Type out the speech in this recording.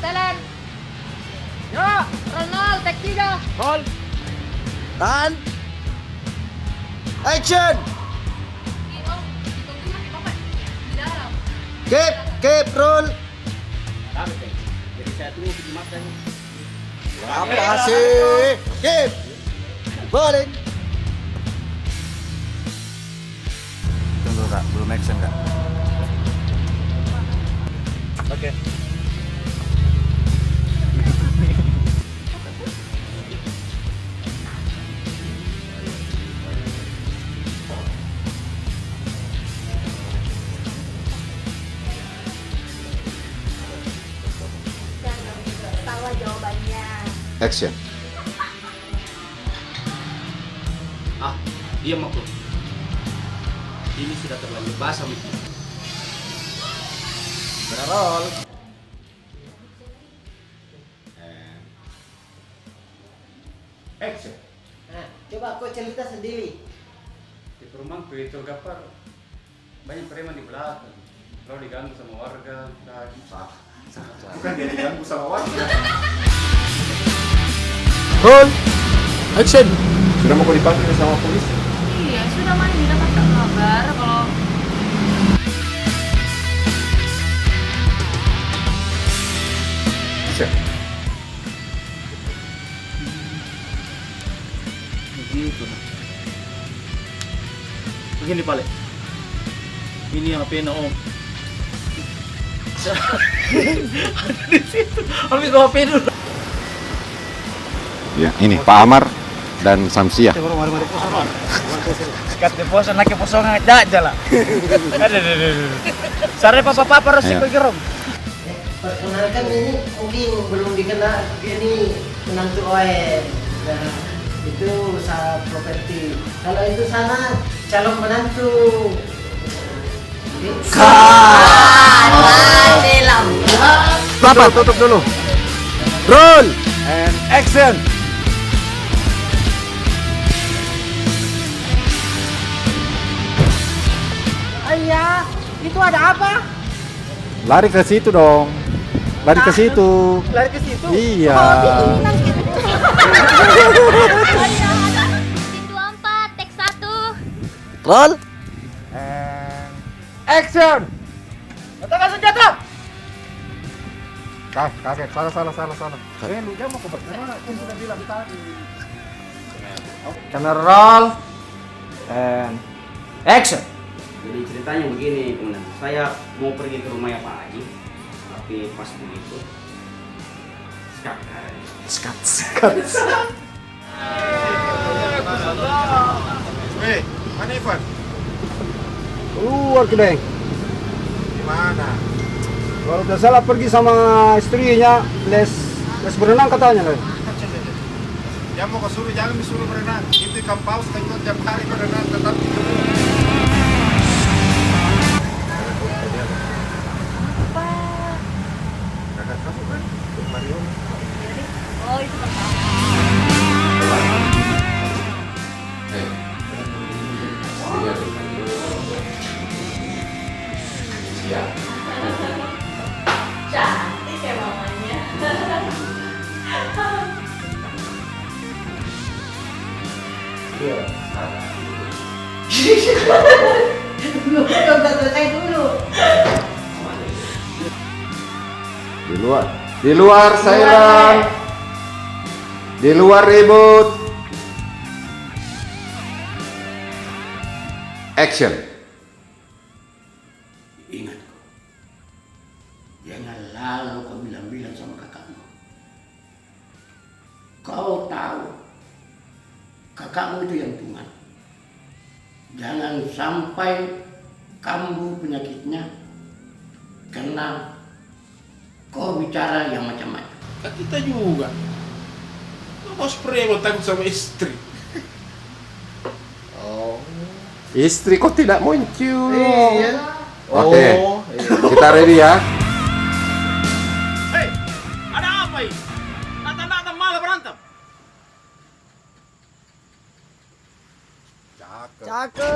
talent. Yo, Ronald, take 3. Roll. Tahan. Action. Keep, roll. Jadi saya tunggu di mata ini. Apa sih? Keep. Balik. Tunggu kak, belum action kak. Oke. Salah jawabannya. Action. Diam aku. Ini sudah terlanjur basah Miki. Roll. Action. Nah, coba kau cerita sendiri. Di perumahan Peter Gapar banyak preman di belakang. Kalau diganggu sama warga, tadi. Bukan dia diganggu sama warga. Roll. Action. Sudah mau dipanggil sama polisi? Iya, sudah mandi dapat kabar kalau Action. Begitu. Begini Pale. Ini HP-nya Om. Ada di situ. Ambil ke HP dulu. Ya, ini Pak Amar dan Samsia. Kat de poso nak ke poso ngajak aja lah. Ada. Sare papa-papa harus Ayo. pergi rom. Perkenalkan ini mungkin belum dikenal, ini menantu OM. Nah, itu usaha properti. Kalau itu sana calon menantu. Papa, tutup dulu. Roll and action. Ayah, itu ada apa? Lari ke situ dong. Lari ke situ. Lari ke situ. Iya. Scene 24, take 1. Roll. And action. Letakkan senjata. Kaget. Salah. Lu jangan mau ke mana? Kan sudah bilang tadi. Kamera roll and action. Jadi ceritanya begini teman, saya mau pergi ke rumahnya Pak Haji, tapi pas begitu skat. Hei, mana Ivan? Keluar kedeng. Gimana? Kalau tidak salah pergi sama istrinya les berenang katanya lah. Yang mau kesuruh jangan disuruh berenang. Itu ikan paus kan tiap hari berenang tetap. Kakak kamu kan? Mario. Oh, itu pertama. Cantik ya mamanya. Belum selesai dulu. Di luar silent. Di luar ribut. Action. Ingat kau, jangan lalu kau bilang-bilang sama kakakmu. Kau tahu, kakakmu itu yang Tuhan. Jangan sampai kambuh penyakitnya karena kau bicara yang macam-macam. Kan kita juga. Bos preman takut sama istri. Istri kok tidak muncul? Iya. Oke. Kita ready ya. Hei, ada apa ini? Datang-datang malah berantem. Cakep.